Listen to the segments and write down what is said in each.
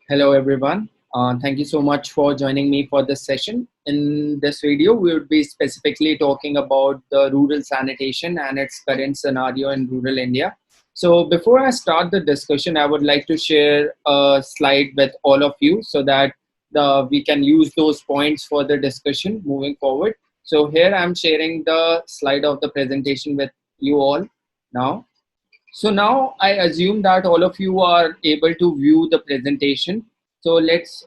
Hello everyone. Thank you so much for joining me for this session. In this video, we would be specifically talking about the rural sanitation and its current scenario in rural India. So before I start the discussion, I would like to share a slide with all of you so that we can use those points for the discussion moving forward. So here I'm sharing the slide of the presentation with you all now. So now I assume that all of you are able to view the presentation. So let's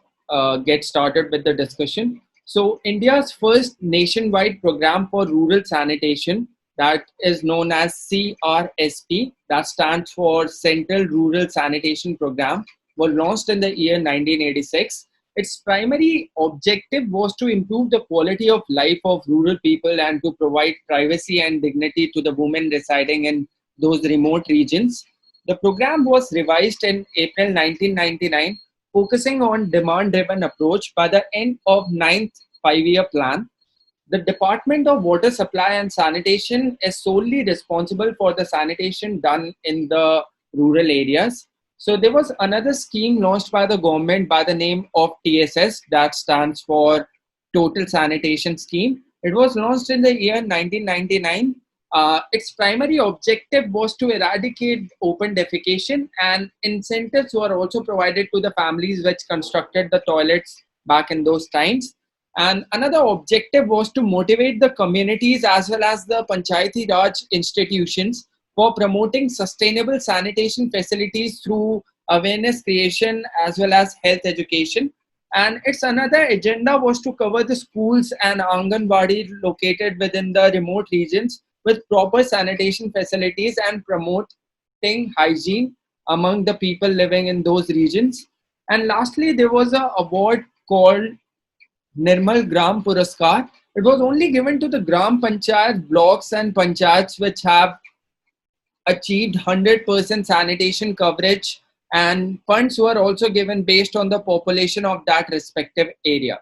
get started with the discussion. So India's first nationwide program for rural sanitation, that is known as CRSP, that stands for Central Rural Sanitation Program, was launched in the year 1986. Its primary objective was to improve the quality of life of rural people and to provide privacy and dignity to the women residing in those remote regions. The program was revised in April 1999, focusing on demand-driven approach. By the end of ninth five-year plan, the Department of Water Supply and Sanitation is solely responsible for the sanitation done in the rural areas. So there was another scheme launched by the government by the name of TSS, that stands for Total Sanitation Scheme. It was launched in the year 1999. Its primary objective was to eradicate open defecation, and incentives were also provided to the families which constructed the toilets back in those times. And another objective was to motivate the communities as well as the Panchayati Raj institutions for promoting sustainable sanitation facilities through awareness creation as well as health education. And its another agenda was to cover the schools and Anganwadi located within the remote regions with proper sanitation facilities and promoting hygiene among the people living in those regions. And lastly, there was an award called Nirmal Gram Puraskar. It was only given to the Gram Panchayat blocks and panchayats which have achieved 100% sanitation coverage, and funds were also given based on the population of that respective area.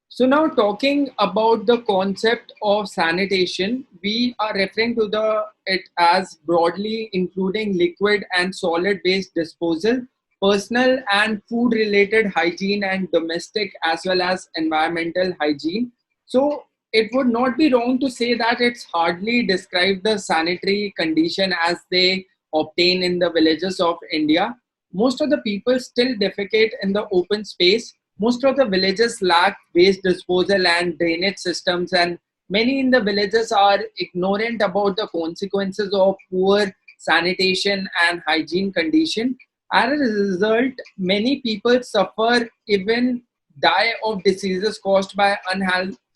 So now talking about the concept of sanitation, we are referring to it as broadly including liquid and solid waste disposal, personal and food related hygiene, and domestic as well as environmental hygiene. So it would not be wrong to say that it's hardly described the sanitary condition as they obtain in the villages of India. Most of the people still defecate in the open space. Most of the villages lack waste disposal and drainage systems, and many in the villages are ignorant about the consequences of poor sanitation and hygiene condition. As a result, many people suffer, even die of diseases caused by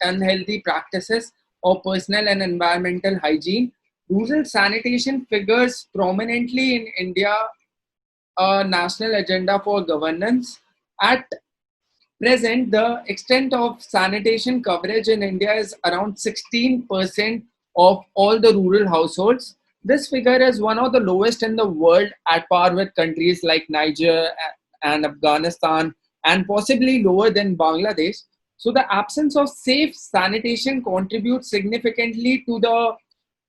unhealthy practices of personal and environmental hygiene. Rural sanitation figures prominently in India a national agenda for governance. At present, the extent of sanitation coverage in India is around 16% of all the rural households. This figure is one of the lowest in the world, at par with countries like Niger and Afghanistan, and possibly lower than Bangladesh. So, the absence of safe sanitation contributes significantly to the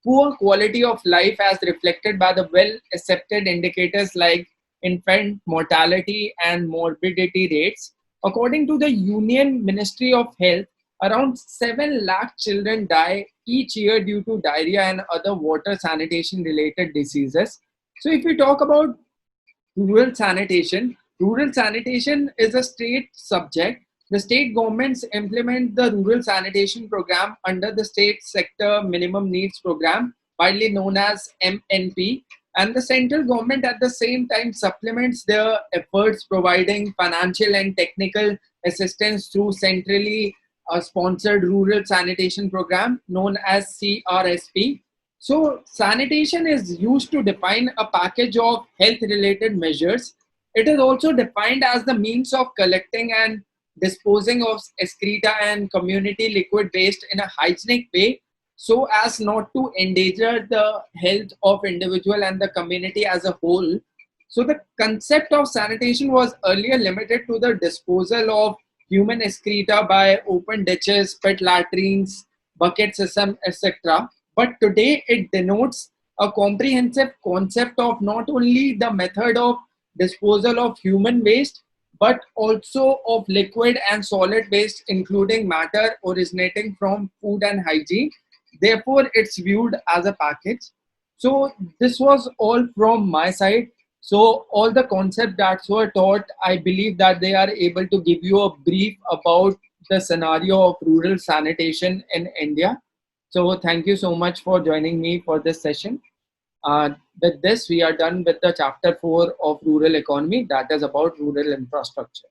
poor quality of life as reflected by the well accepted indicators like infant mortality and morbidity rates. According to the Union Ministry of Health, around 7 lakh children die each year due to diarrhea and other water sanitation related diseases. So, if we talk about rural sanitation is a state subject. The state governments implement the rural sanitation program under the state sector minimum needs program, widely known as MNP, and the central government at the same time supplements their efforts, providing financial and technical assistance through centrally sponsored rural sanitation program known as CRSP. So, sanitation is used to define a package of health related measures. It is also defined as the means of collecting and disposing of excreta and community liquid waste in a hygienic way so as not to endanger the health of individual and the community as a whole. So the concept of sanitation was earlier limited to the disposal of human excreta by open ditches, pit latrines, bucket system, etc. But today it denotes a comprehensive concept of not only the method of disposal of human waste, but also of liquid and solid waste, including matter originating from food and hygiene. Therefore, it's viewed as a package. So, this was all from my side. So, all the concepts that were taught, I believe that they are able to give you a brief about the scenario of rural sanitation in India. So, thank you so much for joining me for this session. With this, we are done with the chapter 4 of rural economy, that is about rural infrastructure.